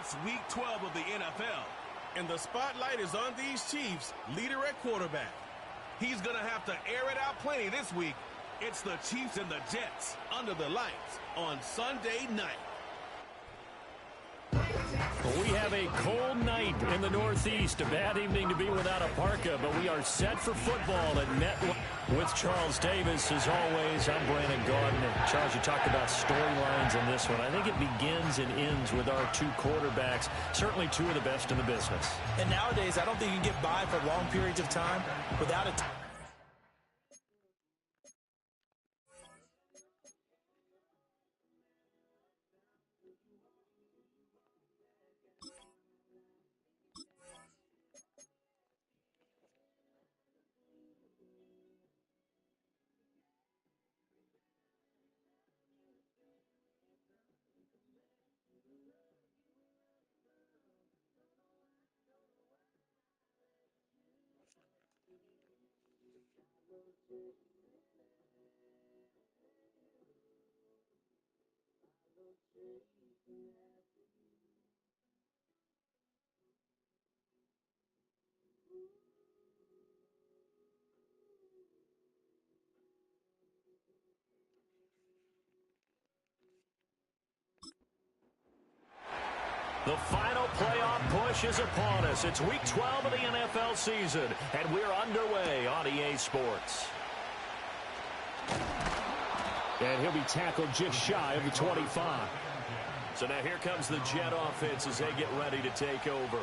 It's Week 12 of the NFL, and the spotlight is on these Chiefs, leader at quarterback. He's going to have to air it out plenty this week. It's the Chiefs and the Jets under the lights on Sunday night. We have a cold night in the Northeast. A bad evening to be without a parka, but we are set for football at MetLife. With Charles Davis, as always, I'm Brandon Gaudin. Charles, you talked about storylines in this one. I think it begins and ends with our two quarterbacks, certainly two of the best in the business. And nowadays, I don't think you can get by for long periods of time without a The final playoff push is upon us. It's Week 12 of the NFL season, and we're underway on EA Sports. And he'll be tackled just shy of the 25. So now here comes the Jet offense as they get ready to take over.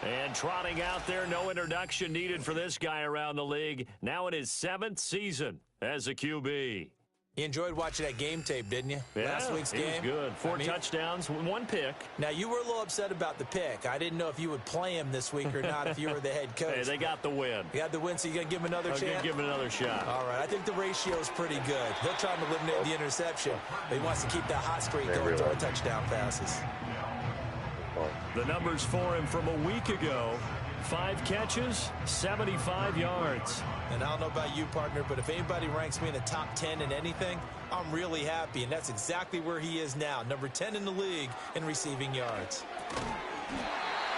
And trotting out there, no introduction needed for this guy around the league. Now in his 7th season as a QB. You enjoyed watching that game tape, didn't you? Yeah, Last week's game. It was good. 4 touchdowns, 1 pick. Now, you were a little upset about the pick. I didn't know if you would play him this week or not if you were the head coach. Hey, they got the win. You got the win, so you're going to give him another chance? I'm going to give him another shot. All right, I think the ratio is pretty good. He'll try to eliminate the interception, but he wants to keep that hot streak going, throwing touchdown passes. The numbers for him from a week ago: 5 catches, 75 yards. And I don't know about you, partner, but if anybody ranks me in the top 10 in anything, I'm really happy, and that's exactly where he is now, number 10 in the league in receiving yards.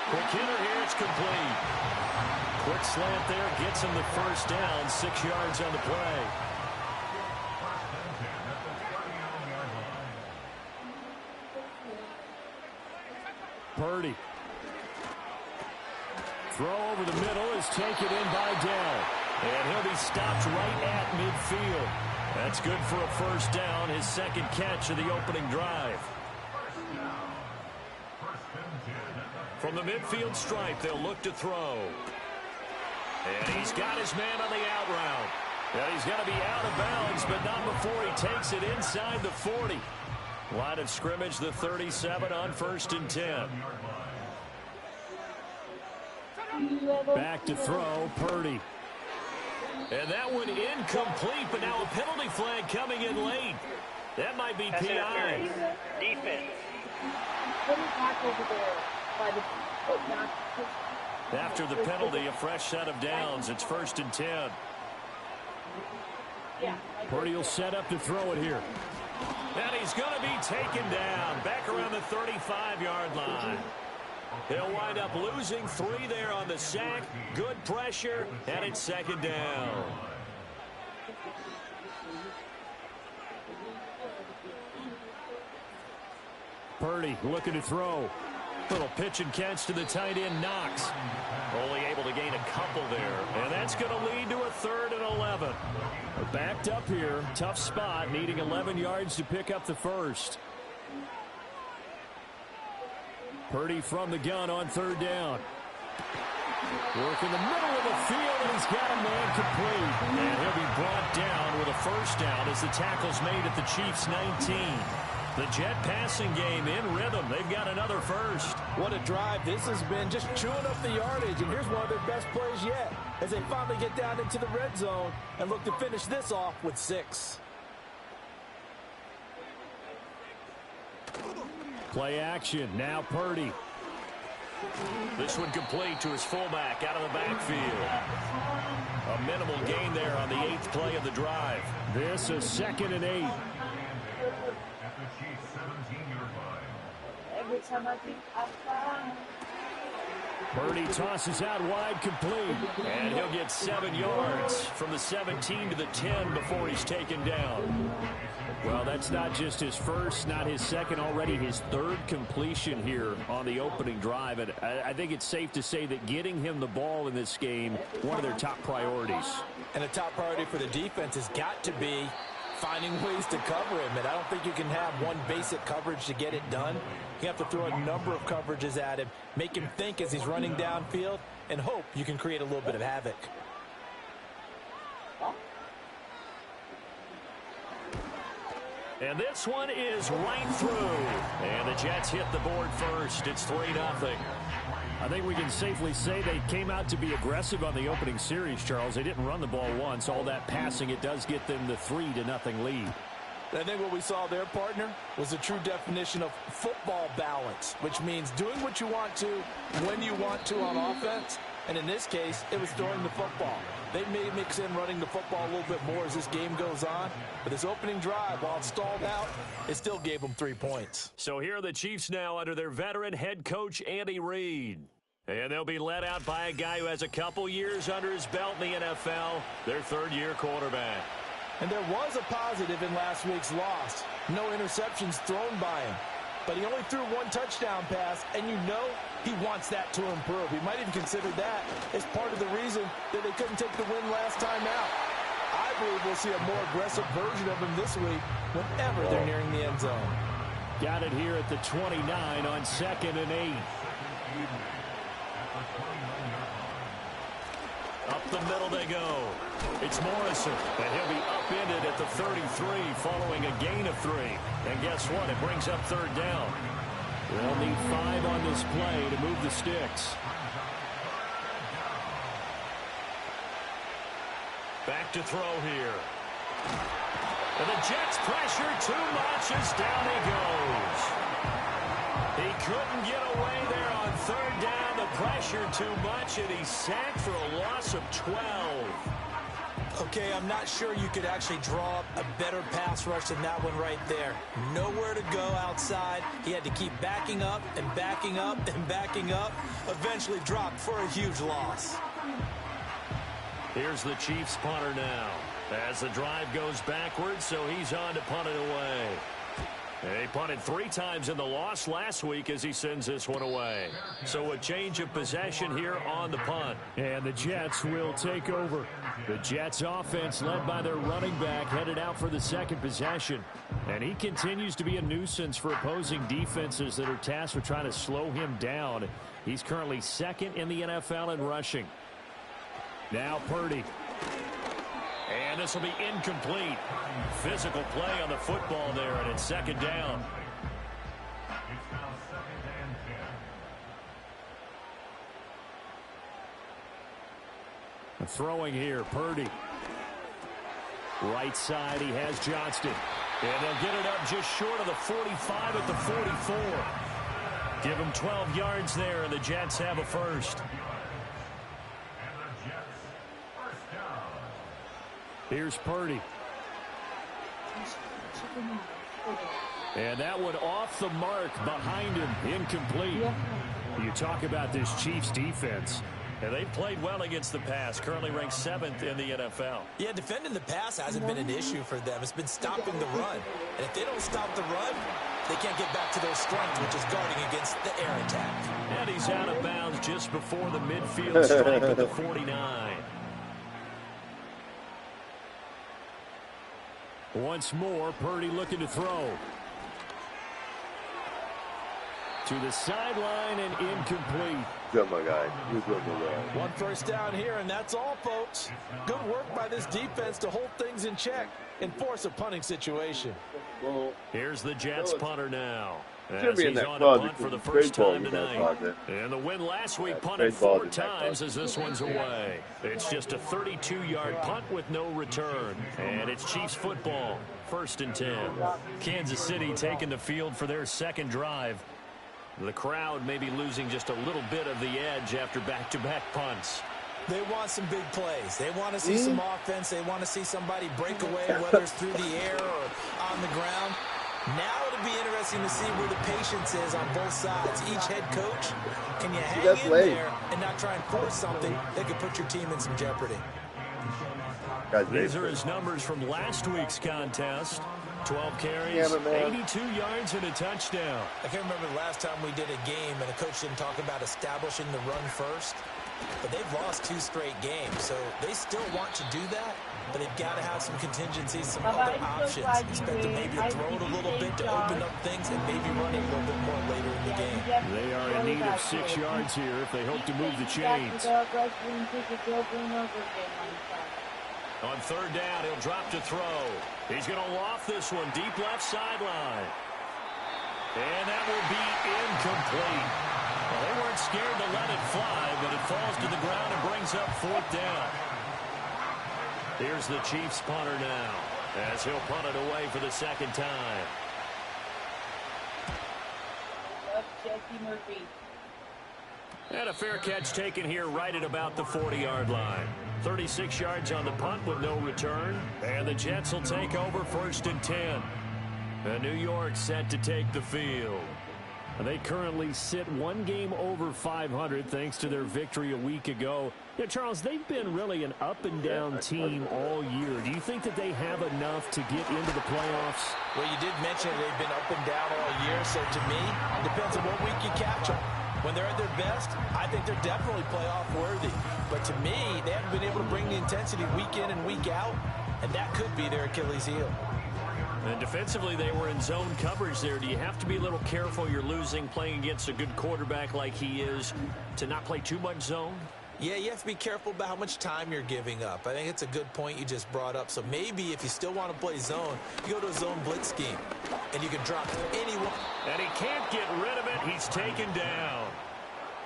Quick hitter here, it's complete. Quick slant there, gets him the first down, 6 yards on the play. Purdy. Throw over the middle is taken in by Dell. And he'll be stopped right at midfield. That's good for a first down, his 2nd catch of the opening drive. From the midfield stripe, they'll look to throw. And he's got his man on the out route. And he's going to be out of bounds, but not before he takes it inside the 40. Line of scrimmage, the 37 on 1st and 10. Back to throw, Purdy. And that one incomplete, but now a penalty flag coming in late. That might be PI. Defense. After the penalty, a fresh set of downs. It's 1st and 10. Purdy will set up to throw it here. And he's going to be taken down back around the 35-yard line. They'll wind up losing 3 there on the sack. Good pressure, and it's 2nd down. Purdy looking to throw. Little pitch and catch to the tight end, Knox. Only able to gain a couple there. And that's going to lead to a 3rd and 11. We're backed up here. Tough spot, needing 11 yards to pick up the first. Purdy from the gun on 3rd down. Work in the middle of the field, and he's got a man complete. And he'll be brought down with a first down as the tackle's made at the Chiefs' 19. The Jet passing game in rhythm. They've got another first. What a drive this has been, just chewing up the yardage. And here's one of their best plays yet as they finally get down into the red zone and look to finish this off with 6. Play action. Now Purdy. This one complete to his fullback out of the backfield. A minimal gain there on the 8th play of the drive. This is 2nd and 8. Purdy tosses out wide, complete, and he'll get 7 yards from the 17 to the 10 before he's taken down. Well, that's not just his first, not his second, already his third completion here on the opening drive. And I think it's safe to say that getting him the ball in this game, one of their top priorities. And a top priority for the defense has got to be finding ways to cover him. And I don't think you can have one basic coverage to get it done. You have to throw a number of coverages at him, make him think as he's running downfield, and hope you can create a little bit of havoc. And this one is right through. And the Jets hit the board first. It's 3-0. I think we can safely say they came out to be aggressive on the opening series, Charles. They didn't run the ball once. All that passing, it does get them the 3-0 lead. I think what we saw there, partner, was a true definition of football balance, which means doing what you want to, when you want to on offense. And in this case, it was throwing the football. They may mix in running the football a little bit more as this game goes on. But this opening drive, while it stalled out, it still gave them 3 points. So here are the Chiefs now under their veteran head coach, Andy Reid. And they'll be led out by a guy who has a couple years under his belt in the NFL, their third-year quarterback. And there was a positive in last week's loss. No interceptions thrown by him. But he only threw 1 touchdown pass, and you know he wants that to improve. He might even consider that as part of the reason that they couldn't take the win last time out. I believe we'll see a more aggressive version of him this week whenever they're nearing the end zone. Got it here at the 29 on 2nd and 8. Up the middle they go. It's Morrison, and he'll be upended at the 33 following a gain of 3. And guess what? It brings up 3rd down. They'll need 5 on this play to move the sticks. Back to throw here. And the Jets pressure too much as down he goes. He couldn't get away there on 3rd down. The pressure too much, and he's sacked for a loss of 12. Okay, I'm not sure you could actually draw up a better pass rush than that one right there. Nowhere to go outside. He had to keep backing up and backing up and backing up. Eventually dropped for a huge loss. Here's the Chiefs punter now. As the drive goes backwards, so he's on to punt it away. He punted 3 times in the loss last week as he sends this one away. So a change of possession here on the punt. And the Jets will take over. The Jets offense led by their running back headed out for the 2nd possession. And he continues to be a nuisance for opposing defenses that are tasked with trying to slow him down. He's currently 2nd in the NFL in rushing. Now Purdy. And this will be incomplete. Physical play on the football there, and it's 2nd down. Throwing here, Purdy. Right side, he has Johnston. And they'll get it up just short of the 45 at the 44. Give him 12 yards there, and the Jets have a first. Here's Purdy. And that one off the mark behind him, incomplete. You talk about this Chiefs defense. And they've played well against the pass, currently ranked 7th in the NFL. Yeah, defending the pass hasn't been an issue for them. It's been stopping the run. And if they don't stop the run, they can't get back to their strength, which is guarding against the air attack. And he's out of bounds just before the midfield stripe at the 49. Once more, Purdy looking to throw. To the sideline and incomplete. Good, my guy. You're good, my guy. 1 first down here, and that's all, folks. Good work by this defense to hold things in check and force a punting situation. Well, here's the Jets punter now. Should be in that closet for the first time tonight. And the win last week punted 4 times as this one's away. It's just a 32-yard punt with no return. And it's Chiefs football, 1st and 10. Kansas City taking the field for their 2nd drive. The crowd may be losing just a little bit of the edge after back-to-back punts. They want some big plays. They want to see some offense. They want to see somebody break away, whether it's through the air or on the ground. Now it'll be interesting to see where the patience is on both sides. Each head coach, can you hang in there and not try and force something that could put your team in some jeopardy? These are his numbers from last week's contest. 12 carries, 82 yards, and a touchdown. I can't remember the last time we did a game and a coach didn't talk about establishing the run first. But they've lost 2 straight games, so they still want to do that. But they've got to have some contingencies, some other options. Expect them maybe to throw it a little bit to open up things and maybe run it a little bit more later in the game. They are in need of 6 yards here if they hope to move the chains. On third down, he'll drop to throw. He's going to loft this one deep left sideline. And that will be incomplete. Well, they weren't scared to let it fly, but it falls to the ground and brings up 4th down. Here's the Chiefs punter now, as he'll punt it away for the 2nd time. And a fair catch taken here right at about the 40-yard line. 36 yards on the punt with no return. And the Jets will take over 1st and 10. And New York set to take the field. They currently sit 1 game over 500 thanks to their victory a week ago. Yeah, Charles, they've been really an up-and-down team all year. Do you think that they have enough to get into the playoffs? Well, you did mention they've been up and down all year, so to me, it depends on what week you catch them. When they're at their best, I think they're definitely playoff worthy. But to me, they haven't been able to bring the intensity week in and week out, and that could be their Achilles heel. And defensively, they were in zone coverage there. Do you have to be a little careful you're losing playing against a good quarterback like he is to not play too much zone? Yeah, you have to be careful about how much time you're giving up. I think it's a good point you just brought up. So maybe if you still want to play zone, you go to a zone blitz scheme, and you can drop anyone. And he can't get rid of it. He's taken down.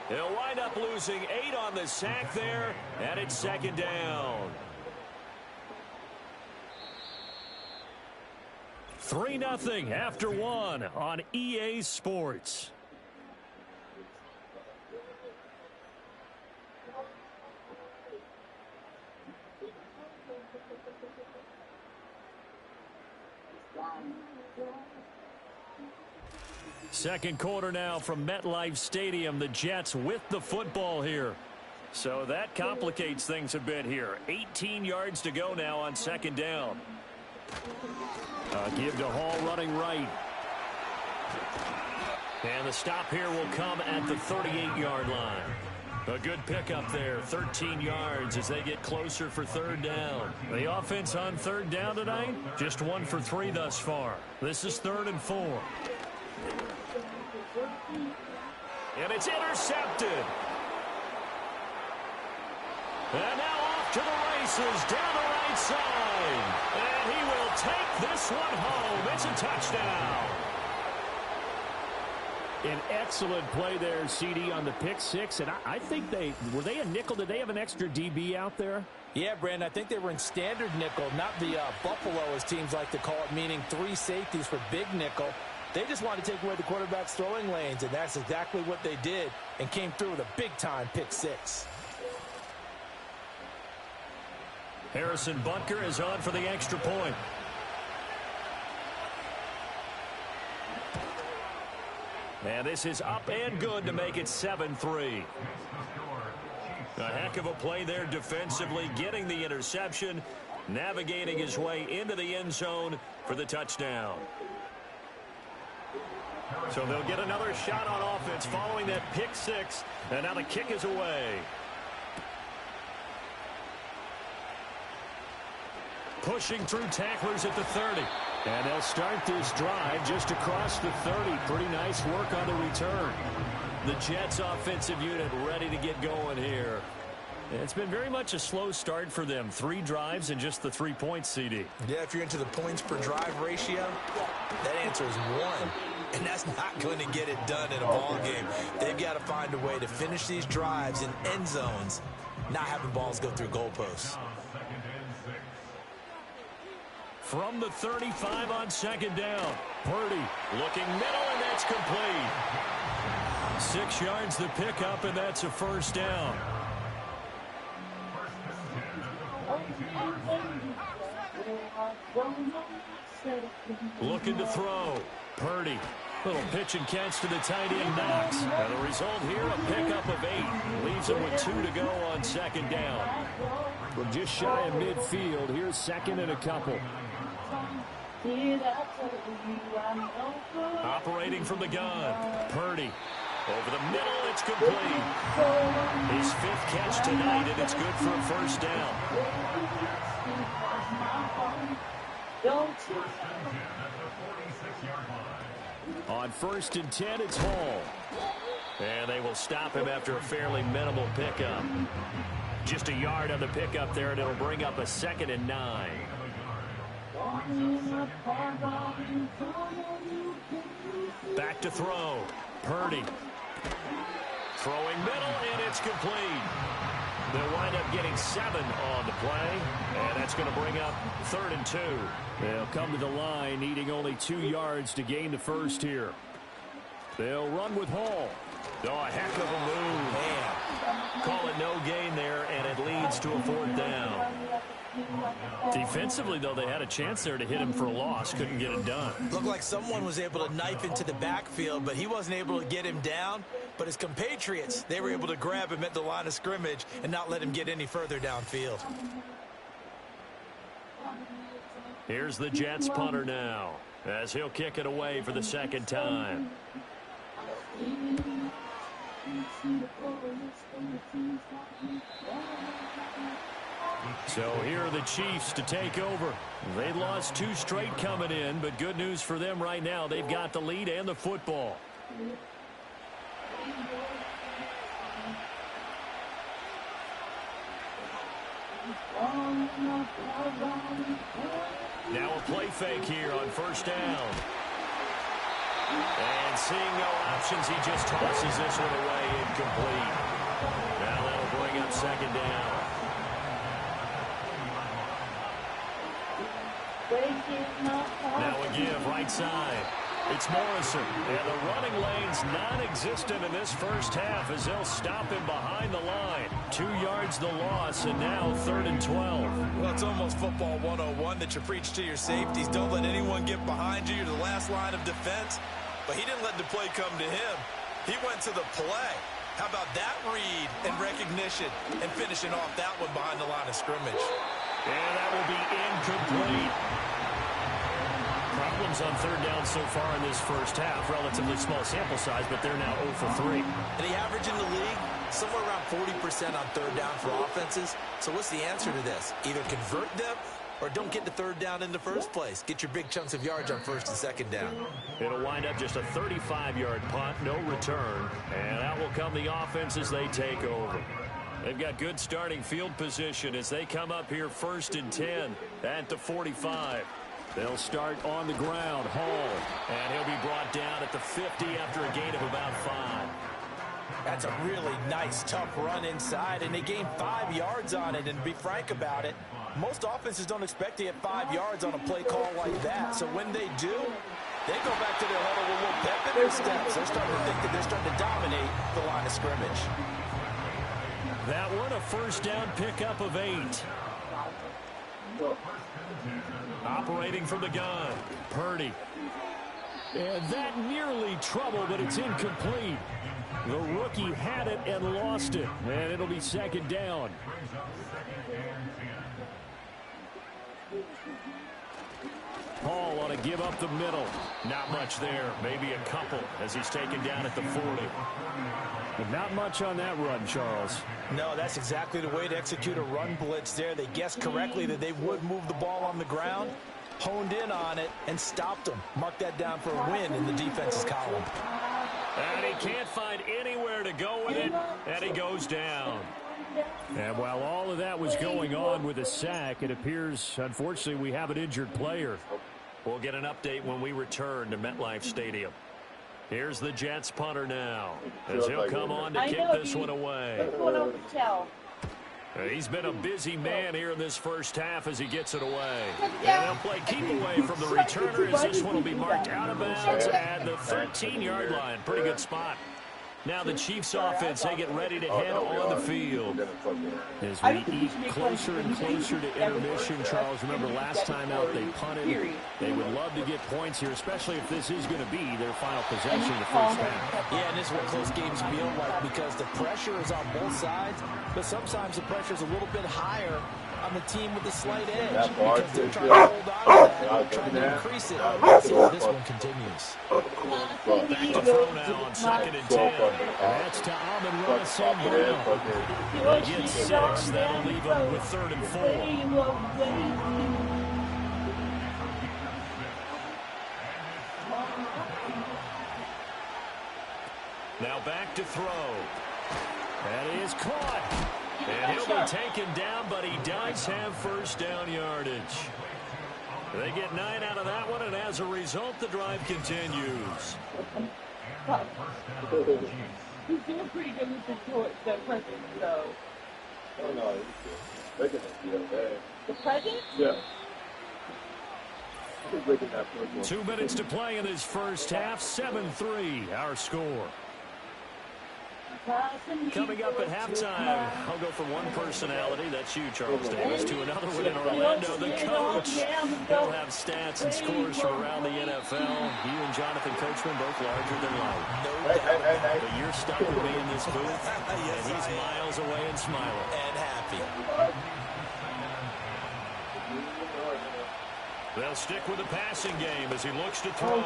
He'll wind up losing 8 on the sack there, and it's 2nd down. 3-0 after 1 on EA Sports. Second quarter now from MetLife Stadium. The Jets with the football here. So that complicates things a bit here. 18 yards to go now on 2nd down. Give to Hall running right. And the stop here will come at the 38-yard line. A good pickup there, 13 yards as they get closer for 3rd down. The offense on 3rd down tonight, just 1 for 3 thus far. This is 3rd and 4. And it's intercepted. And now off to the races down the right side. And he will take this one home. It's a touchdown. An excellent play there, CD, on the pick 6. And I think were they a nickel? Did they have an extra DB out there? Yeah, Brandon, I think they were in standard nickel, not the Buffalo, as teams like to call it, meaning 3 safeties for big nickel. They just wanted to take away the quarterback's throwing lanes, and that's exactly what they did and came through with a big-time pick 6. Harrison Butker is on for the extra point. And this is up and good to make it 7-3. A heck of a play there defensively, getting the interception, navigating his way into the end zone for the touchdown. So they'll get another shot on offense following that pick 6, and now the kick is away. Pushing through tacklers at the 30. And they'll start this drive just across the 30. Pretty nice work on the return. The Jets offensive unit ready to get going here. It's been very much a slow start for them. 3 drives and just the 3 points, CD. Yeah, if you're into the points per drive ratio, that answer is 1. And that's not going to get it done in a ball game. They've got to find a way to finish these drives in end zones, not having balls go through goalposts. From the 35 on 2nd down. Purdy looking middle, and that's complete. 6 yards the pickup, and that's a 1st down. Looking to throw. Purdy. Little pitch and catch to the tight end, Knox. And the result here, a pickup of 8. Leaves him with 2 to go on second down. Well, just shy of midfield. Here's second and a couple. Operating from the gun. Purdy. Over the middle, it's complete. His 5th catch tonight, and it's good for a first down. On 1st and 10, it's Hall. And they will stop him after a fairly minimal pickup. Just a yard on the pickup there, and it'll bring up a 2nd and 9. Back to throw. Purdy. Throwing middle, and it's complete. They'll wind up getting 7 on the play, and that's going to bring up 3rd and 2. They'll come to the line, needing only 2 yards to gain the first here. They'll run with Hall. Oh, a heck of a move. Man. Call it no gain there, and it leads to a 4th down. Defensively, though, they had a chance there to hit him for a loss. Couldn't get it done. Looked like someone was able to knife into the backfield, but he wasn't able to get him down. But his compatriots, they were able to grab him at the line of scrimmage and not let him get any further downfield. Here's the Jets punter now, as he'll kick it away for the 2nd time. So here are the Chiefs to take over. They lost 2 straight coming in, but good news for them right now. They've got the lead and the football. Now a play fake here on 1st down. And seeing no options, he just tosses this one away, incomplete. Now that'll bring up 2nd down. Now a give, right side. It's Morrison, and the running lane's non-existent in this first half as they'll stop him behind the line. 2 yards the loss, and now 3rd and 12. Well, it's almost football 101 that you preach to your safeties. Don't let anyone get behind you. You're the last line of defense. But he didn't let the play come to him. He went to the play. How about that read and recognition and finishing off that one behind the line of scrimmage? And that will be incomplete. Problems on 3rd down so far in this first half. Relatively small sample size, but they're now 0 for 3. And the average in the league, somewhere around 40% on 3rd down for offenses. So what's the answer to this? Either convert them or don't get the 3rd down in the first place. Get your big chunks of yards on 1st and 2nd down. It'll wind up just a 35-yard punt, no return. And out will come the offense as they take over. They've got good starting field position as they come up here 1st and 10 at the 45. They'll start on the ground. Hall. And he'll be brought down at the 50 after a gain of about 5. That's a really nice, tough run inside, and they gained 5 yards on it. And to be frank about it, most offenses don't expect to get 5 yards on a play call like that. So when they do, they go back to their huddle with a little pep in their steps. They're starting to think that they're starting to dominate the line of scrimmage. That one, a 1st down pickup of 8. Operating from the gun, Purdy. And that nearly trouble, but it's incomplete. The rookie had it and lost it, and it'll be 2nd down. Hall on a give up the middle. Not much there. Maybe a couple as he's taken down at the 40. But not much on that run, Charles. No, that's exactly the way to execute a run blitz there. They guessed correctly that they would move the ball on the ground, honed in on it, and stopped them. Mark that down for a win in the defense's column. And he can't find anywhere to go with it, and he goes down. And while all of that was going on with a sack, it appears, unfortunately, we have an injured player. We'll get an update when we return to MetLife Stadium. Here's the Jets punter now, as he'll come on to kick this one away. He's been a busy man here in this first half as he gets it away. And they'll play keep away from the returner as this one will be marked out of bounds at the 13-yard line. Pretty good spot. Now the Chiefs offense, they get ready to head on the field. As we eat closer and closer to intermission, Charles, remember last time out they punted. They would love to get points here, especially if this is going to be their final possession in the first half. Yeah, and this is what close games feel like because the pressure is on both sides, but sometimes the pressure is a little bit higher on the team with the slight edge because they're trying to hold on to that. They're trying to increase it. See how this one continues. Back to throw now on 2nd and 10. That's to Amon-Ra St. Brown. They get 6. That'll leave them with 3rd and 4. Now back to throw. That is caught. And he'll be taken down, but he does have first down yardage. They get 9 out of that one, and as a result, the drive continues. He's doing pretty good with the present, though. Oh, no, he's good. The present? Yeah. 2 minutes to play in this first half. 7-3, our score. Coming up at halftime, I'll go from one personality, that's you, Charles Davis, to another one in Orlando, the coach. He'll have stats and scores from around the NFL. You and Jonathan Coachman both larger than life. No doubt. But you're stuck with me in this booth, and he's miles away and smiling. And happy. They'll stick with the passing game as he looks to throw.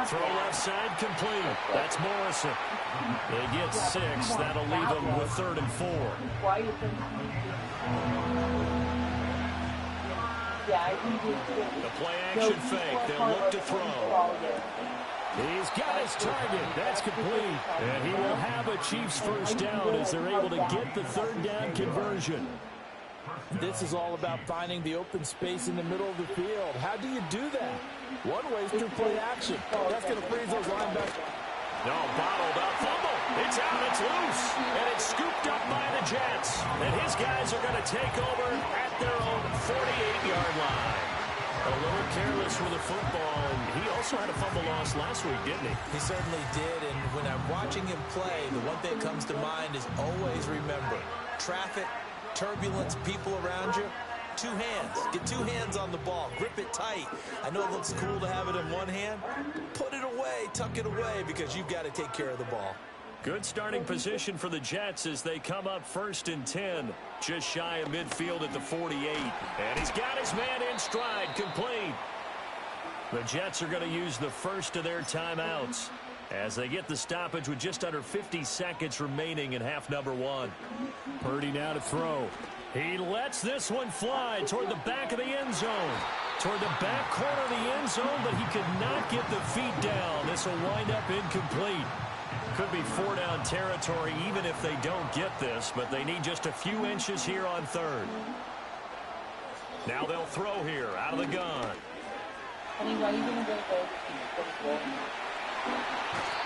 Throw left side complete. That's Morrison. They get 6. That'll leave them with 3rd and 4. The play action fake. They'll look to throw. He's got his target. That's complete. And he will have a Chiefs first down as they're able to get the 3rd down conversion. This is all about finding the open space in the middle of the field. How do you do that? One way is through play action. That's going to freeze those linebackers. No, bottled up fumble. It's out, it's loose. And it's scooped up by the Jets. And his guys are going to take over at their own 48-yard line. A little careless with the football. And he also had a fumble loss last week, didn't he? He certainly did. And when I'm watching him play, the one thing that comes to mind is always remember, traffic, turbulence, people around you, 2 hands. Get 2 hands on the ball. Grip it tight. I know it looks cool to have it in one hand. Put it away. Tuck it away because you've got to take care of the ball. Good starting position for the Jets as they come up 1st and 10. Just shy of midfield at the 48. And he's got his man in stride. Complete. The Jets are going to use the first of their timeouts as they get the stoppage with just under 50 seconds remaining in half number 1. Purdy now to throw. He lets this one fly toward the back of the end zone. Toward the back corner of the end zone, but he could not get the feet down. This will wind up incomplete. Could be 4-down territory even if they don't get this, but they need just a few inches here on 3rd. Now they'll throw here out of the gun.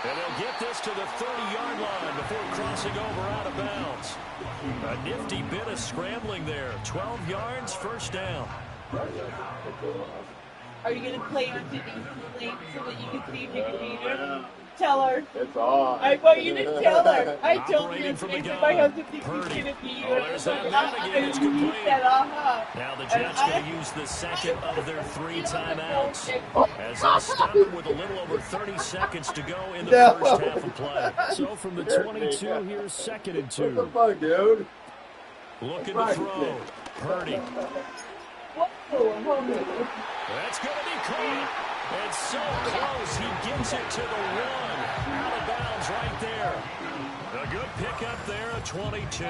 And they'll get this to the 30-yard line before crossing over out of bounds. A nifty bit of scrambling there. 12 yards, first down. Are you going to play her to these late so that you can see if you can beat her? Tell her. It's on. I want you to tell her. I told Operating you from to the my gun. husband thinks he's Purdy. going to beat you. Oh, there's that man again. It's complete. Now the Jets going to use the second of their 3 timeouts as they stop him with a little over 30 seconds to go in the first half of play. So from the 22, here's 2nd and 2. What the fuck, dude? Looking to throw. Purdy. That's going to be caught. It's so close. He gets it to the 1. Out of bounds right there. A good pickup there at 22. A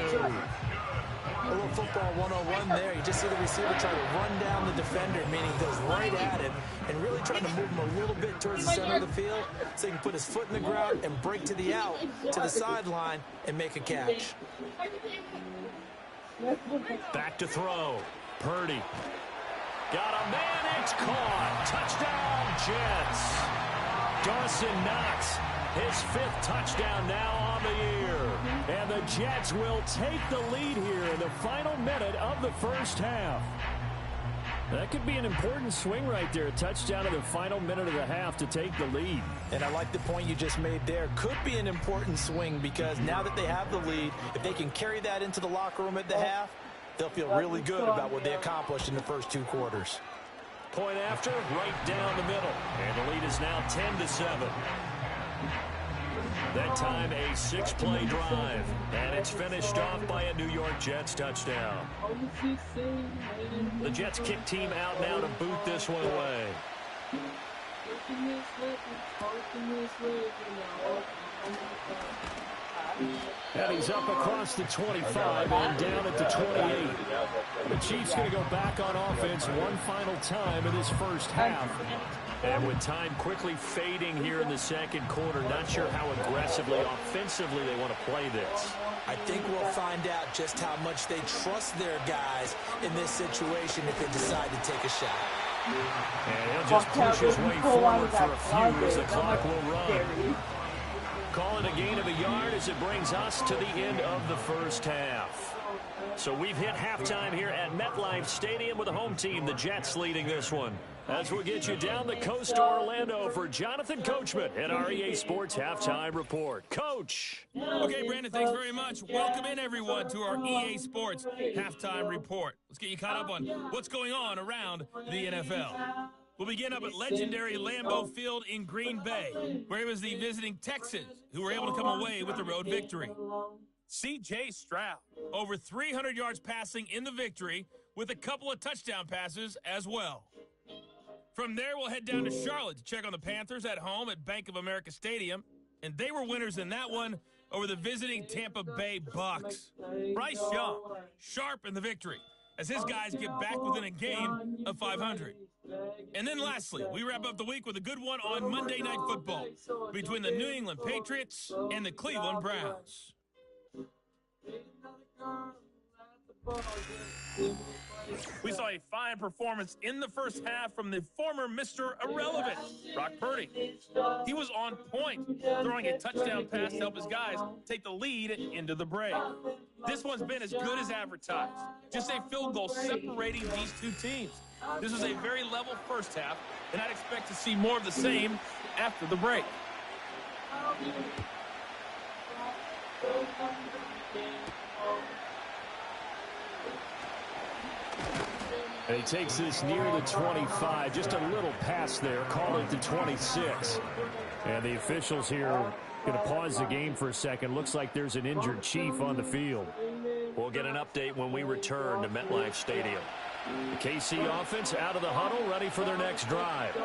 little football 101 there. You just see the receiver try to run down the defender, meaning he goes right at him and really trying to move him a little bit towards the center of the field so he can put his foot in the ground and break to the out, to the sideline, and make a catch. Back to throw. Purdy. Got a man, it's caught. Touchdown, Jets. Dawson Knox, his 5th touchdown now on the year. And the Jets will take the lead here in the final minute of the first half. That could be an important swing right there. A touchdown in the final minute of the half to take the lead. And I like the point you just made there. Could be an important swing because now that they have the lead, if they can carry that into the locker room at the half, they'll feel really good about what they accomplished in the first 2 quarters. Point after, right down the middle. And the lead is now 10-7. That time a 6-play drive. And it's finished off by a New York Jets touchdown. The Jets kick team out now to boot this one away. And he's up across the 25 and down at the 28. The Chiefs going to go back on offense one final time in this first half. And with time quickly fading here in the second quarter, not sure how aggressively, offensively they want to play this. I think we'll find out just how much they trust their guys in this situation if they decide to take a shot. And he'll just push his way forward for a few as the clock will run. Call it a gain of a yard as it brings us to the end of the first half. So we've hit halftime here at MetLife Stadium with the home team, the Jets, leading this one. As we'll get you down the coast to Orlando for Jonathan Coachman at our EA Sports Halftime Report. Coach. Okay, Brandon, thanks very much. Welcome in, everyone, to our EA Sports Halftime Report. Let's get you caught up on what's going on around the NFL. We'll begin up at legendary Lambeau Field in Green Bay, where it was the visiting Texans who were able to come away with the road victory. C.J. Stroud, over 300 yards passing in the victory with a couple of touchdown passes as well. From there, we'll head down to Charlotte to check on the Panthers at home at Bank of America Stadium, and they were winners in that one over the visiting Tampa Bay Bucks. Bryce Young, sharp in the victory, as his guys get back within a game of 500. And then lastly, we wrap up the week with a good one on Monday Night Football between the New England Patriots and the Cleveland Browns. We saw a fine performance in the first half from the former Mr. Irrelevant, Brock Purdy. He was on point, throwing a touchdown pass to help his guys take the lead into the break. This one's been as good as advertised. Just a field goal separating these two teams. This was a very level first half, and I'd expect to see more of the same after the break. And he takes this near the 25, just a little pass there, call it the 26. And the officials here are going to pause the game for a second. Looks like there's an injured Chief on the field. We'll get an update when we return to MetLife Stadium. The KC offense out of the huddle, ready for their next drive.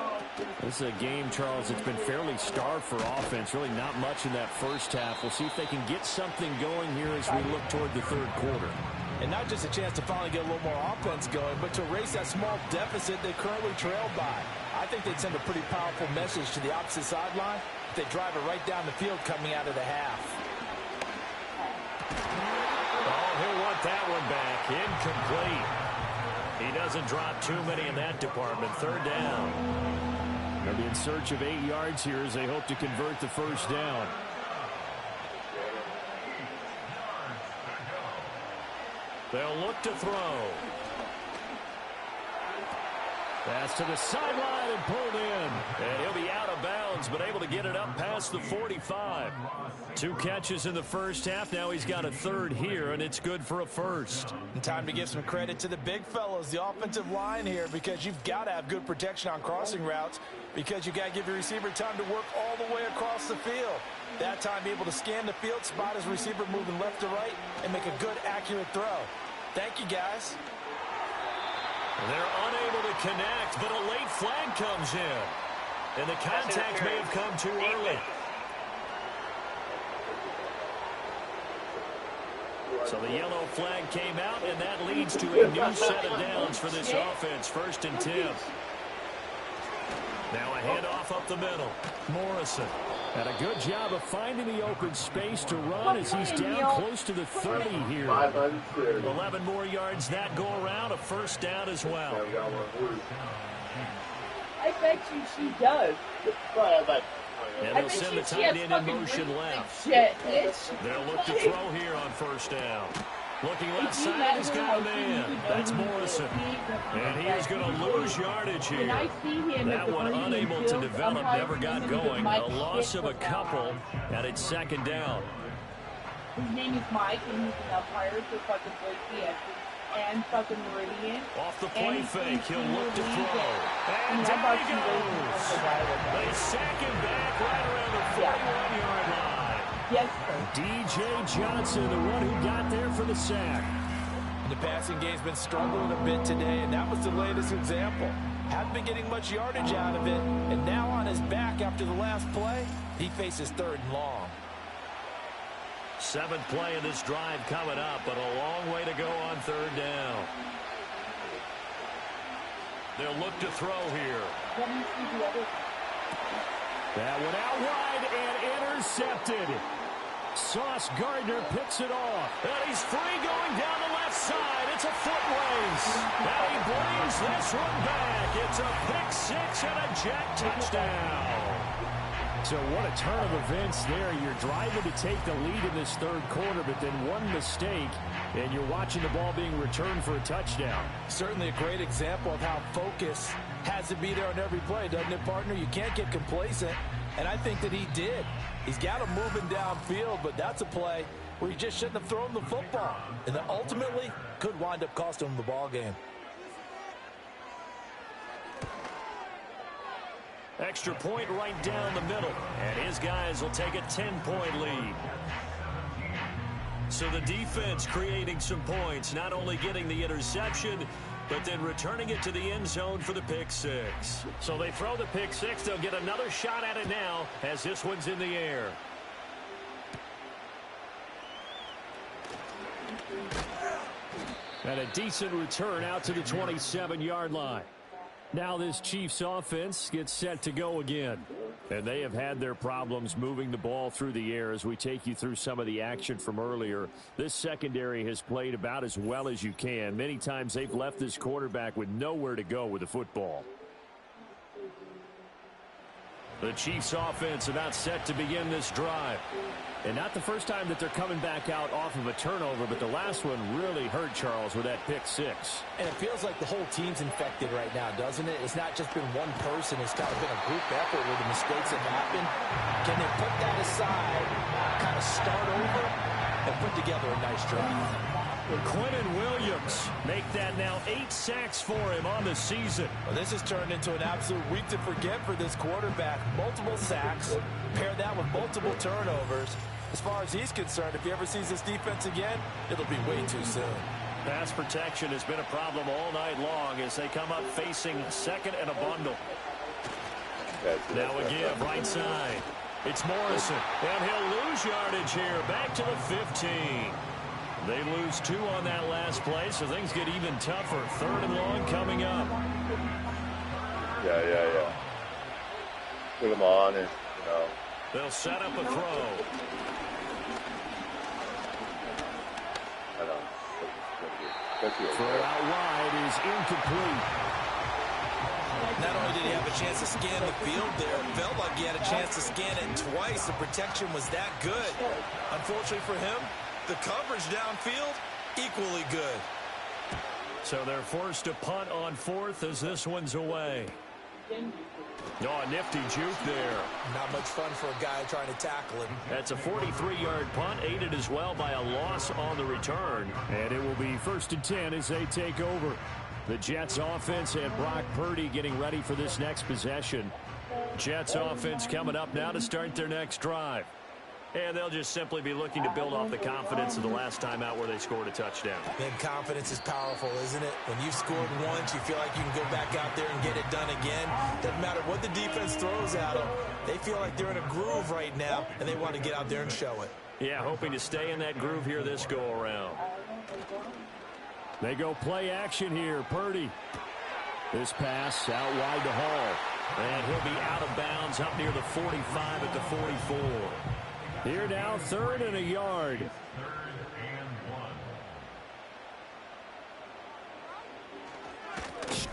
This is a game, Charles, that's been fairly starved for offense. Really not much in that first half. We'll see if they can get something going here as we look toward the third quarter. And not just a chance to finally get a little more offense going, but to erase that small deficit they currently trailed by. I think they'd send a pretty powerful message to the opposite sideline if they drive it right down the field coming out of the half. Oh, he'll want that one back. Incomplete. He doesn't drop too many in that department. Third down. They'll be in search of 8 yards here as they hope to convert the first down. They'll look to throw. Pass to the sideline and pulled in. And he'll be out of bounds, but able to get it up past the 45. 2 catches in the first half. Now he's got a third here, and it's good for a first. And time to give some credit to the big fellas, the offensive line here, because you've got to have good protection on crossing routes, because you've got to give your receiver time to work all the way across the field. That time, be able to scan the field, spot his receiver moving left to right, and make a good, accurate throw. Thank you, guys. They're unable to connect, but a late flag comes in. And the contact may have come too early. So the yellow flag came out, and that leads to a new set of downs for this offense. 1st and 10. Now a handoff up the middle. Morrison. And a good job of finding the open space to run as he's down close to the 30 here. 11 more yards that go around. A first down as well. I bet you she does. And they'll send the tight end in motion left. Shit, bitch. They'll look to throw here on first down. Looking left side, he's got a man. That's Morrison. And he is going to lose yardage here. That one unable to develop, never got going. A loss of a couple, and it's second down. His name is Mike, and he's an umpire for fucking Boise and fucking Meridian. Off the play fake, he'll look to throw. And down he goes. They sack him back right around the 41-yard line. Yes, sir. DJ Johnson, the one who got there for the sack. The passing game's been struggling a bit today, and that was the latest example. Hadn't been getting much yardage out of it, and now on his back after the last play, he faces 3rd and long. 7th play of this drive coming up, but a long way to go on 3rd down. They'll look to throw here. That one out wide and intercepted. Sauce Gardner picks it off. And he's free going down the left side. It's a foot race. And he brings this one back. It's a pick 6 and a Jet touchdown. So what a turn of events there. You're driving to take the lead in this 3rd quarter, but then one mistake, and you're watching the ball being returned for a touchdown. Certainly a great example of how focus has to be there on every play, doesn't it, partner? You can't get complacent, and I think that he did. He's got him moving downfield, but that's a play where he just shouldn't have thrown the football, and that ultimately could wind up costing him the ball game. Extra point right down the middle, and his guys will take a 10-point lead. So the defense creating some points, not only getting the interception, but then returning it to the end zone for the pick 6. So they throw the pick 6. They'll get another shot at it now as this one's in the air. And a decent return out to the 27-yard line. Now this Chiefs offense gets set to go again. And they have had their problems moving the ball through the air as we take you through some of the action from earlier. This secondary has played about as well as you can. Many times they've left this quarterback with nowhere to go with the football. The Chiefs offense about set to begin this drive. And not the first time that they're coming back out off of a turnover, but the last one really hurt Charles with that pick 6. And it feels like the whole team's infected right now, doesn't it? It's not just been one person. It's kind of been a group effort with the mistakes that happen. Can they put that aside, kind of start over, and put together a nice drive? Quentin Williams make that now 8 sacks for him on the season. Well, this has turned into an absolute week to forget for this quarterback. Multiple sacks, pair that with multiple turnovers. As far as he's concerned, if he ever sees this defense again, it'll be way too soon. Pass protection has been a problem all night long as they come up facing 2nd and a bundle. Now a give right side. It's Morrison, and he'll lose yardage here. Back to the 15. They lose 2 on that last play, so things get even tougher. 3rd and long coming up. Yeah. Put them on and, They'll set up a throw. Throw out wide is incomplete. Not only did he have a chance to scan the field there, it felt like he had a chance to scan it twice. The protection was that good. Unfortunately for him, the coverage downfield, equally good. So they're forced to punt on 4th as this one's away. Oh, a nifty juke there. Not much fun for a guy trying to tackle him. That's a 43-yard punt, aided as well by a loss on the return. And it will be 1st and 10 as they take over. The Jets offense and Brock Purdy getting ready for this next possession. Jets offense coming up now to start their next drive. And they'll just simply be looking to build off the confidence of the last time out where they scored a touchdown. And confidence is powerful, isn't it? When you've scored once, you feel like you can go back out there and get it done again. Doesn't matter what the defense throws at them. They feel like they're in a groove right now, and they want to get out there and show it. Yeah, hoping to stay in that groove here this go-around. They go play action here. Purdy. This pass out wide to Hall. And he'll be out of bounds up near the 45 at the 44. Here now, 3rd and a yard.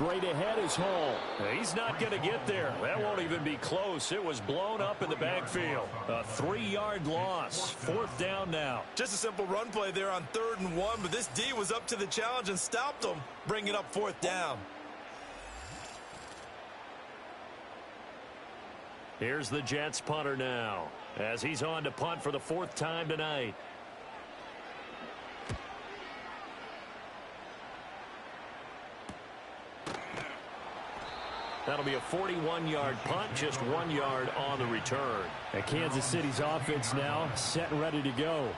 Straight ahead is Hall. He's not going to get there. That won't even be close. It was blown up in the backfield. A 3-yard loss. 4th down now. Just a simple run play there on 3rd and 1, but this D was up to the challenge and stopped them, bringing up 4th down. Here's the Jets punter now, as he's on to punt for the 4th time tonight. That'll be a 41-yard punt, just 1 yard on the return. And Kansas City's offense now set and ready to go.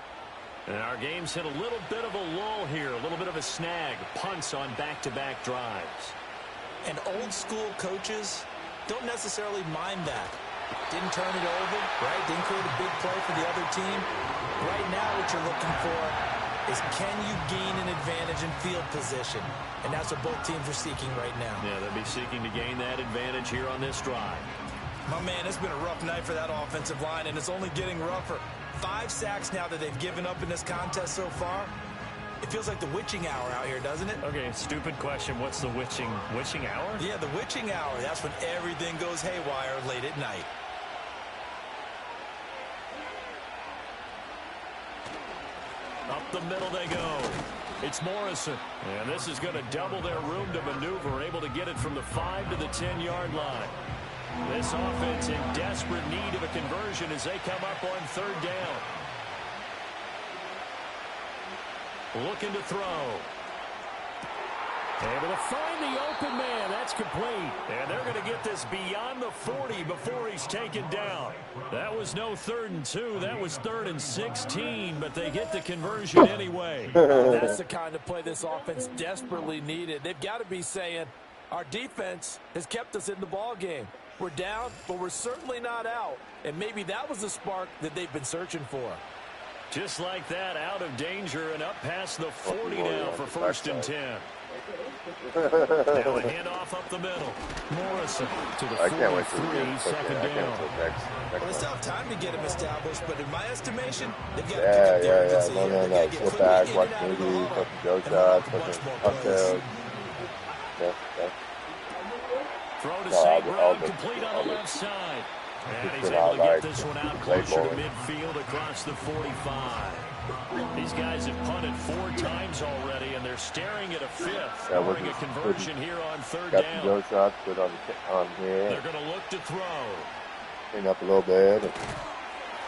And our game's hit a little bit of a lull here, a little bit of a snag. Punts on back-to-back drives. And old-school coaches don't necessarily mind that. Didn't turn it over, right? Didn't create a big play for the other team. Right now what you're looking for is, can you gain an advantage in field position? And that's what both teams are seeking right now. Yeah, they'll be seeking to gain that advantage here on this drive. My man, it's been a rough night for that offensive line, and it's only getting rougher. 5 sacks now that they've given up in this contest so far. It feels like the witching hour out here, doesn't it? Okay, stupid question. What's the witching hour? Yeah, the witching hour. That's when everything goes haywire late at night. Up the middle they go. It's Morrison. And this is going to double their room to maneuver, able to get it from the 5 to the 10-yard line. This offense in desperate need of a conversion as they come up on 3rd down. Looking to throw. Able to find the open man. That's complete. And they're going to get this beyond the 40 before he's taken down. That was no 3rd and 2. That was 3rd and 16, but they get the conversion anyway. That's the kind of play this offense desperately needed. They've got to be saying, our defense has kept us in the ball game. We're down, but we're certainly not out. And maybe that was the spark that they've been searching for. Just like that, out of danger and up past the 40 now for 1st and 10. Now a handoff up the middle. Morrison to the 43, 2nd down. Well, they still have time to get him established, but in my estimation, they've got to Yeah. pick up the Sit back, watch movies, watch Joe shots, watch cocktails. Yeah. Throw to St. Brown, complete on the left side. And he's able to get this one out closer to midfield across the 45. These guys have punted 4 times already, and they're staring at a 5th, scoring a conversion here on 3rd down. down. Joe shots, put on here. They're going to look to throw. Clean up a little bit.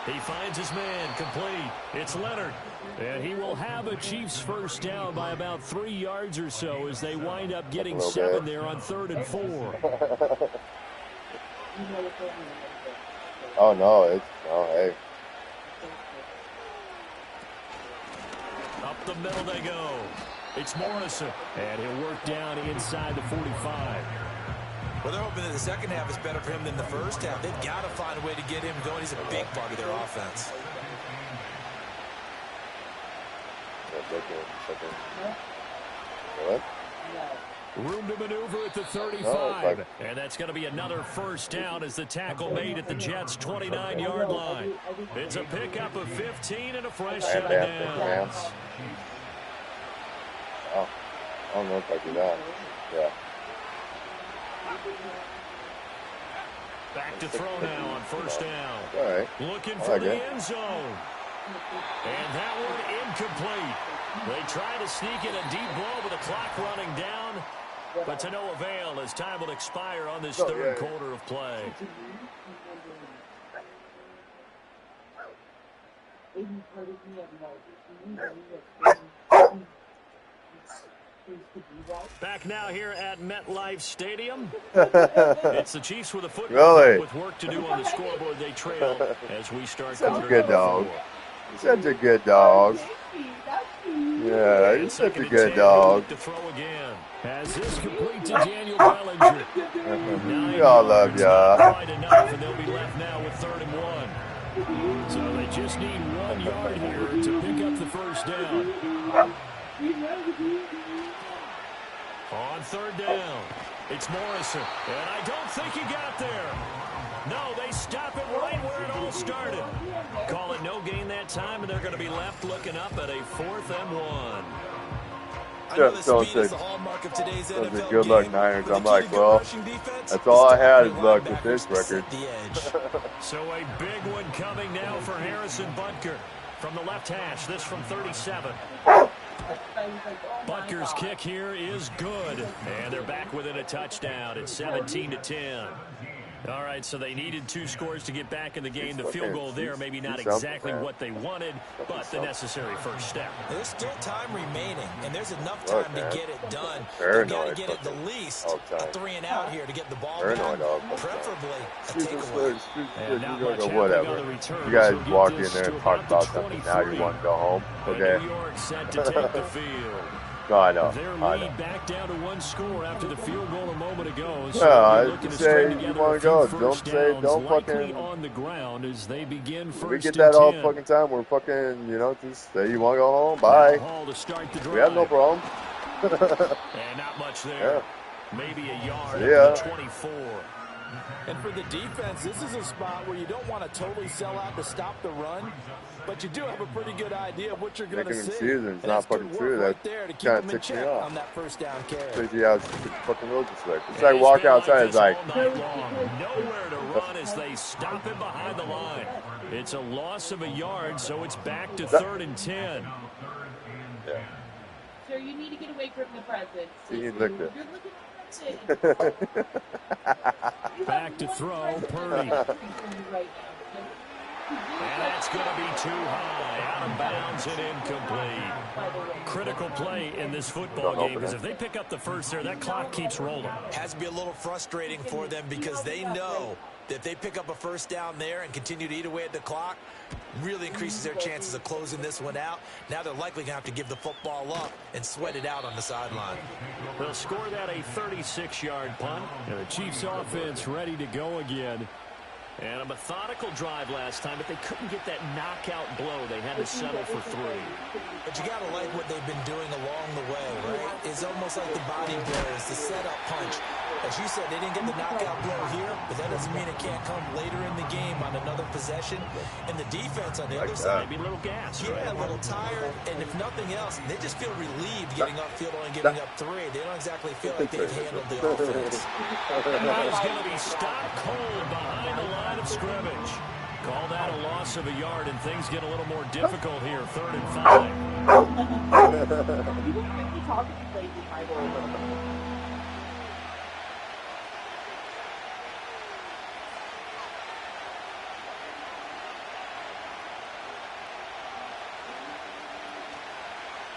He finds his man, complete. It's Leonard. And he will have a Chiefs 1st down by about 3 yards or so as they wind up getting 7 there on 3rd and 4. Oh, no, hey. Up the middle they go. It's Morrison. And he'll work down inside the 45. Well, they're hoping that the second half is better for him than the first half. They've got to find a way to get him going. He's a big part of their offense. What? Room to maneuver at the 35. And that's going to be another 1st down as the tackle made at the Jets' 29-yard line. It's a pickup of 15 and a fresh set of downs. Oh, I don't know if I do that. Yeah. Back to throw now on 1st down. All right. Looking for the end zone. And that one incomplete. They try to sneak in a deep blow with the clock running down, but to no avail as time will expire on this 3rd quarter of play. Back now here at MetLife Stadium. It's the Chiefs with a football with work to do on the scoreboard. They trail as we start. Such a good dog. Such a good dog. Yeah, he's such a good dog. To throw again. As this complete to Daniel Bellinger. We all love ya. Quite enough, and they'll be left now with 3rd and 1. So they just need 1 yard here to pick up the 1st down. On 3rd down, it's Morrison, and I don't think he got there. No, they stop it right where it all started. Call it no gain that time, and they're going to be left looking up at a 4th and 1. kept telling Six, good luck, Niners. I'm like, well, that's all I had is luck with this record. So a big one coming now for Harrison Butker from the left hash. This from 37. Butker's kick here is good, and they're back within a touchdown. It's 17-10. All right, so they needed 2 scores to get back in the game. The field goal there, maybe not exactly what they wanted, but the necessary first step. There's still time remaining, and there's enough time to get it done. You've got to get at the least a 3-and-out here to get the ball down, preferably a takeaway. Whatever. You guys walk in there and talk about something. Now you want to go home. Okay. New York set to take the field. No, I know. Their lead back down to 1 score after the field goal a moment ago. So I say you want to go. Don't say don't fucking on the ground as they begin first. We get that all fucking time. We're fucking, just say you want to go home. Bye. We have no problem. And not much there. Yeah. Maybe a yard at the 24. And for the defense, this is a spot where you don't want to totally sell out to stop the run, but you do have a pretty good idea of what you're going to see. It's not fucking true. That kind of ticks me off. On that first down carry. Crazy how fucking road this way. It's like walk outside. It's like nowhere to run as they stop him behind the line. It's a loss of a yard, so it's back to 3rd and 10. Yeah. Sir, you need to get away from the present. You licked it. You're looking at Back to throw, Purdy. And that's going to be too high, out of bounds and incomplete. Critical play in this football game, because if they pick up the first there, that clock keeps rolling. Has to be a little frustrating for them because they know that if they pick up a first down there and continue to eat away at the clock, really increases their chances of closing this one out. Now they're likely going to have to give the football up and sweat it out on the sideline. They'll score that a 36-yard punt. And the Chiefs offense ready to go again. And a methodical drive last time, but they couldn't get that knockout blow. They had to settle for 3. But you got to like what they've been doing along the way, right? It's almost like the body blows, the setup punch. As you said, they didn't get the knockout blow here, but that doesn't mean it can't come later in the game on another possession. And the defense on the other side, maybe a little gas, right? A little tired, and if nothing else, they just feel relieved getting upfield and giving up 3. They don't exactly feel like they've handled the offense. He's going to be stopped cold behind the line of scrimmage. Call that a loss of a yard, and things get a little more difficult here. 3rd and 5.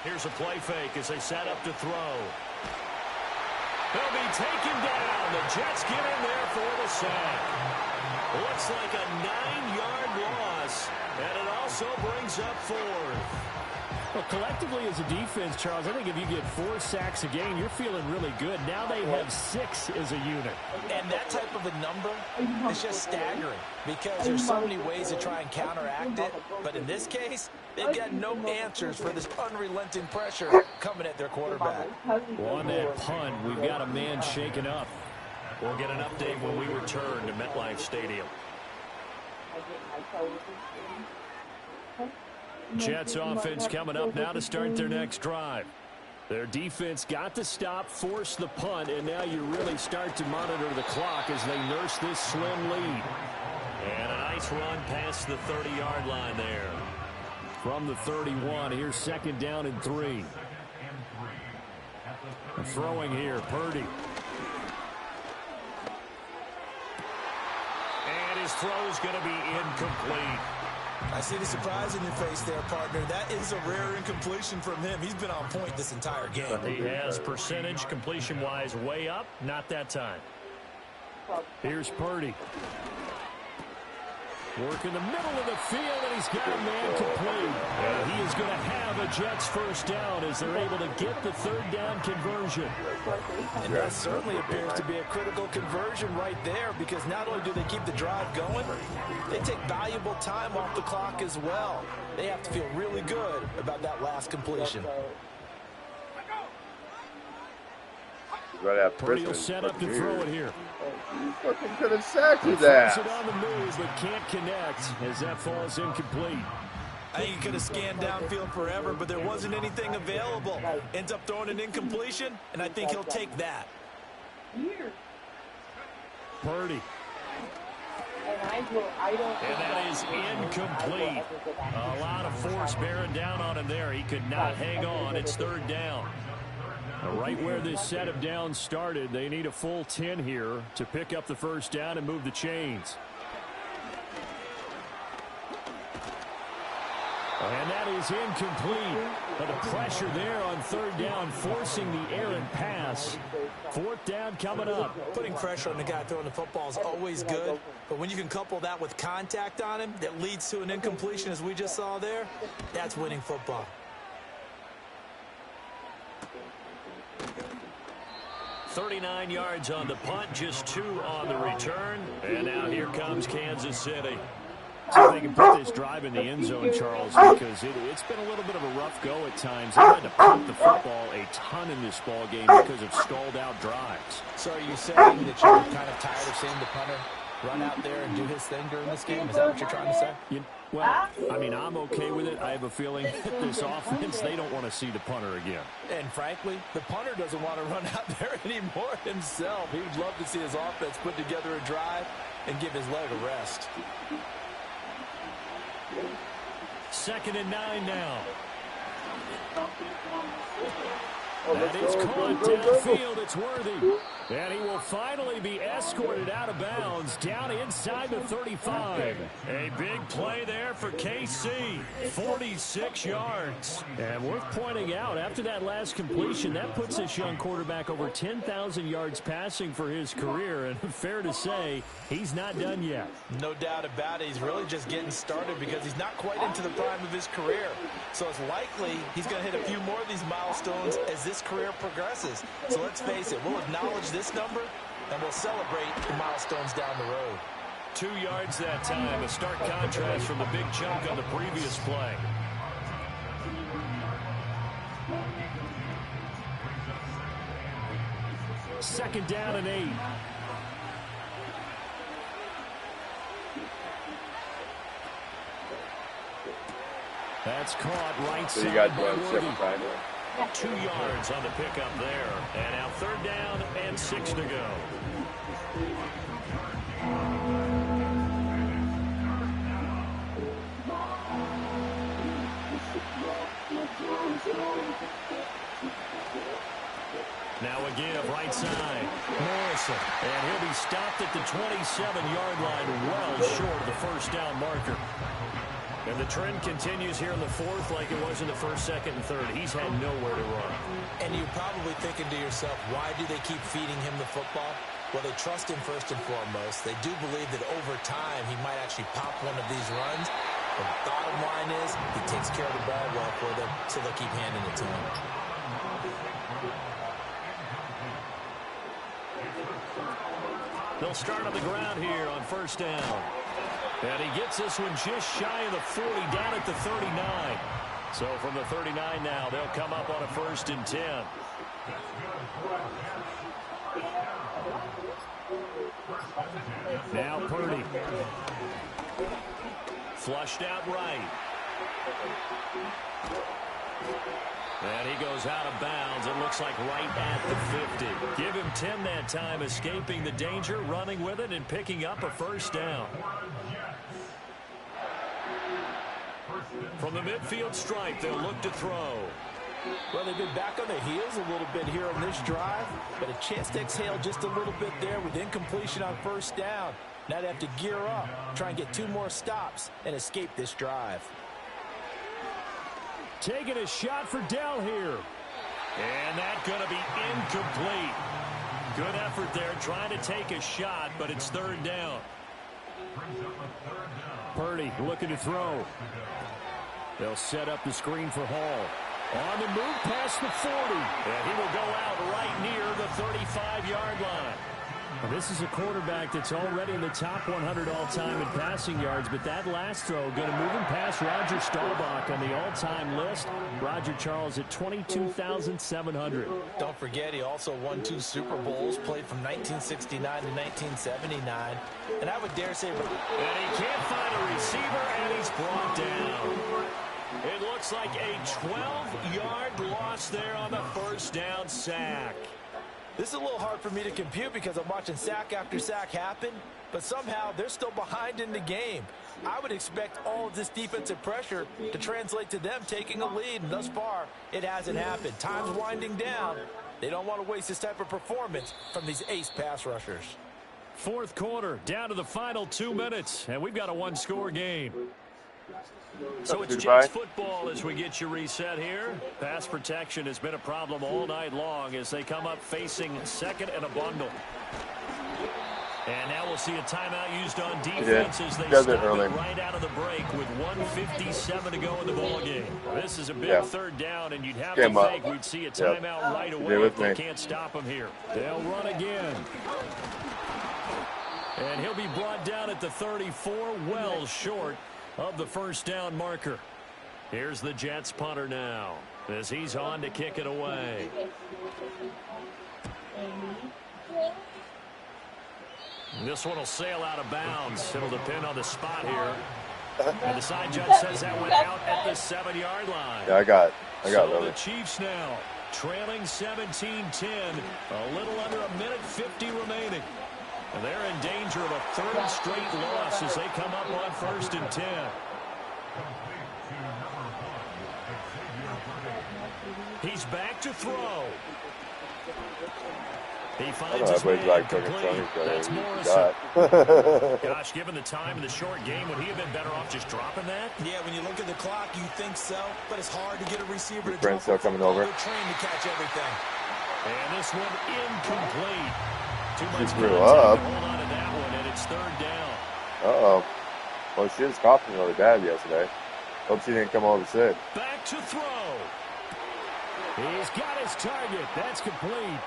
Here's a play fake as they set up to throw. He'll be taken down. The Jets get in there for the sack. Looks like a 9-yard loss, and it also brings up 4th. Well, collectively as a defense, Charles, I think if you get 4 sacks a game, you're feeling really good. Now they have 6 as a unit. And that type of a number is just staggering because there's so many ways to try and counteract it. But in this case, they've got no answers for this unrelenting pressure coming at their quarterback. Well, on that punt, we've got a man shaken up. We'll get an update when we return to MetLife Stadium. Jets offense coming up now to start their next drive. Their defense got the stop, forced the punt, and now you really start to monitor the clock as they nurse this slim lead. And a nice run past the 30-yard line there. From the 31, here's 2nd down and 3. Throwing here, Purdy. And his throw's going to be incomplete. I see the surprise in your face there, partner. That is a rare incompletion from him. He's been on point this entire game. He has percentage completion-wise way up. Not that time. Here's Purdy. Work in the middle of the field, and he's got a man complete. And he is going to have a Jets first down as they're able to get the 3rd down conversion. And that certainly appears to be a critical conversion right there because not only do they keep the drive going, they take valuable time off the clock as well. They have to feel really good about that last completion. Right after Purdy will set up to throw it here. You fucking could have sacked his ass. It on the move, but can't connect as that falls incomplete. I think he could have scanned downfield forever, but there wasn't anything available. Ends up throwing an incompletion, and I think he'll take that. Purdy. And that is incomplete. A lot of force bearing down on him there. He could not hang on. It's third down. Now, right where this set of downs started, they need a full 10 here to pick up the first down and move the chains. And that is incomplete. But the pressure there on third down, forcing the errant pass. Fourth down coming up. Putting pressure on the guy throwing the football is always good, but when you can couple that with contact on him that leads to an incompletion, as we just saw there, that's winning football. $39 yards on the punt, just 2 on the return. And now here comes Kansas City. See if they can put this drive in the end zone, Charles, because it's been a little bit of a rough go at times. They've had to punt the football a ton in this ball game because of stalled-out drives. So are you saying that you're kind of tired of seeing the punter run out there and do his thing during this game? Is that what you're trying to say? Well, I mean, I'm okay with it. I have a feeling that this offense, they don't want to see the punter again. And frankly, the punter doesn't want to run out there anymore himself. He would love to see his offense put together a drive and give his leg a rest. 2nd and 9 now. That is caught downfield. It's Worthy. And he will finally be escorted out of bounds down inside the 35. A big play there for KC. 46 yards. And worth pointing out, after that last completion, that puts this young quarterback over 10,000 yards passing for his career. And fair to say, he's not done yet. No doubt about it. He's really just getting started because he's not quite into the prime of his career. So it's likely he's going to hit a few more of these milestones as this career progresses. So let's face it, we'll acknowledge this number and we'll celebrate the milestones down the road. 2 yards that time, a stark contrast from the big chunk on the previous play. Second down and 8. That's caught right So side you got by Worthy. 2 7 yards on the pickup there. And now third down and 6 to go. Now again, right side. Morrison. And he'll be stopped at the 27-yard line, well short of the first down marker. And the trend continues here in the fourth like it was in the first, second, and third. He's had nowhere to run. And you're probably thinking to yourself, why do they keep feeding him the football? Well, they trust him first and foremost. They do believe that over time he might actually pop one of these runs. But the bottom line is he takes care of the ball well for them, so they'll keep handing it to him. They'll start on the ground here on first down. And he gets this one just shy of the 40, down at the 39. So from the 39 now, they'll come up on a 1st and 10. Now Purdy. Flushed out right. And he goes out of bounds. It looks like right at the 50. Give him 10 that time, escaping the danger, running with it, and picking up a first down. From the midfield stripe, they'll look to throw. Well, they've been back on their heels a little bit here on this drive, but a chance to exhale just a little bit there with incompletion on first down. Now they have to gear up, try and get 2 more stops, and escape this drive. Taking a shot for Dell here. And that's going to be incomplete. Good effort there, trying to take a shot, but it's third down. Purdy looking to throw. They'll set up the screen for Hall. On the move past the 40. And he will go out right near the 35-yard line. This is a quarterback that's already in the top 100 all-time in passing yards, but that last throw going to move him past Roger Staubach on the all-time list. Roger Charles at 22,700. Don't forget, he also won 2 Super Bowls, played from 1969 to 1979. And I would dare say... And he can't find a receiver, and he's brought down. It looks like a 12-yard loss there on the first down sack. This is a little hard for me to compute because I'm watching sack after sack happen, but somehow they're still behind in the game. I would expect all of this defensive pressure to translate to them taking a lead, and thus far, it hasn't happened. Time's winding down. They don't want to waste this type of performance from these ace pass rushers. Fourth quarter, down to the final 2 minutes, and we've got a one-score game. So it's Jets football as we get you reset here. Pass protection has been a problem all night long as they come up facing second and a bundle. And now we'll see a timeout used on defense as they stop it right out of the break with 1:57 to go in the ball game. This is a big third down, and you'd have to think we'd see a timeout right away if they can't stop them here. They'll run again. And he'll be brought down at the 34, well short of the first down marker. Here's the Jets punter now as he's on to kick it away. This one will sail out of bounds. It'll depend on the spot here. And the side judge says that went out at the 7-yard line. Yeah, I got so the Chiefs now trailing 17-10. A little under a minute 50 remaining. And they're in danger of a third straight loss as they come up on 1st and 10. He's back to throw. He finds his man complete. That's Morrison. Gosh, given the time in the short game, would he have been better off just dropping that? Yeah, when you look at the clock, you think so, but it's hard to get a receiver to Brent's still coming over. They're trained to catch everything. And this one incomplete. Too much grew up. Hold on to that one, and it's third down. Uh-oh. Well, she was coughing really bad yesterday. Hope she didn't come over sick. Back to throw. He's got his target. That's complete.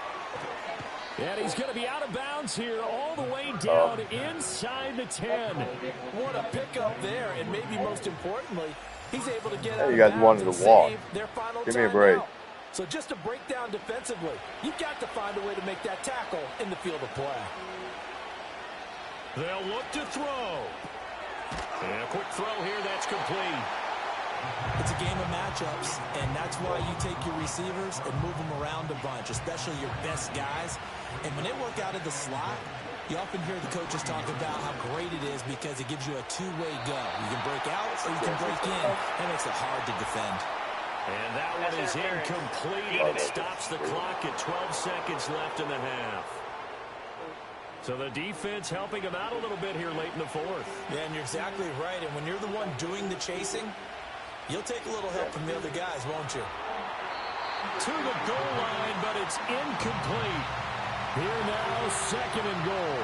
And he's going to be out of bounds here all the way down inside the 10. What a pickup there, and maybe most importantly, he's able to get out you guys wanted to walk. Give me a break. Out. So just to break down defensively, you've got to find a way to make that tackle in the field of play. They'll look to throw. And a quick throw here, that's complete. It's a game of matchups, and that's why you take your receivers and move them around a bunch, especially your best guys. And when they work out of the slot, you often hear the coaches talk about how great it is because it gives you a two-way go. You can break out or you can break in. That makes it hard to defend. And that one is incomplete, and it stops the clock at 12 seconds left in the half. So the defense helping him out a little bit here late in the fourth. Yeah, and you're exactly right. And when you're the one doing the chasing, you'll take a little help from the other guys, won't you? To the goal line, but it's incomplete. Here now, second and goal.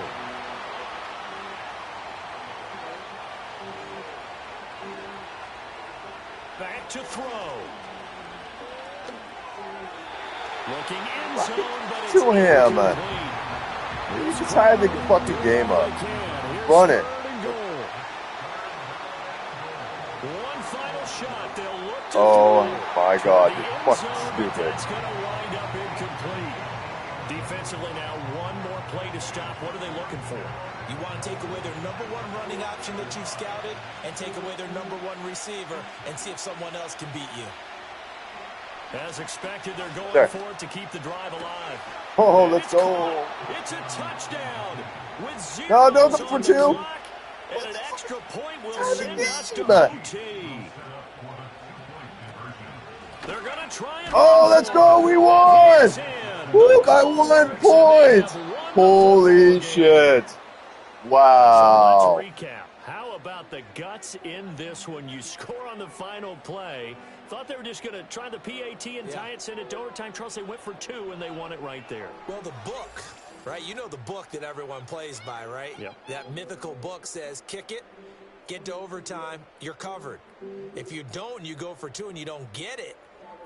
Back to throw. Looking in zone, but it's incomplete. You just tied the fucking game up. Run it. One final shot. They'll look to my God, you're fucking stupid. It's going to wind up incomplete. Defensively now, one more play to stop. What are they looking for? You want to take away their number one running option that you've scouted and take away their number one receiver and see if someone else can beat you. As expected, they're going for it to keep the drive alive. Oh, let's go. It's a touchdown with 0 No, don't go for 2. And an extra point will send us to OT. They're going to try and let's go. We won. Woo, by 1 point. Holy shit. Wow. So let's recap. How about the guts in this one? You score on the final play. Thought they were just going to try the PAT and tie it, send it to overtime. Charles, they went for 2, and they won it right there. Well, the book, right? You know the book that everyone plays by, right? Yep. That mythical book says, kick it, get to overtime, you're covered. If you don't, you go for 2 and you don't get it,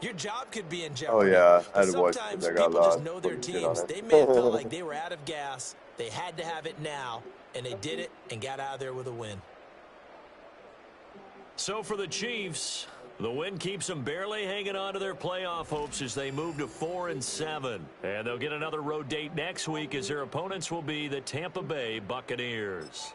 Your job could be in Oh, jeopardy. yeah. I But had to watch sometimes when they got people just lost. know their Put shit on teams. it. They may have felt like they were out of gas. They had to have it now, and they did it and got out of there with a win. So for the Chiefs, the win keeps them barely hanging on to their playoff hopes as they move to 4-7. And they'll get another road date next week as their opponents will be the Tampa Bay Buccaneers.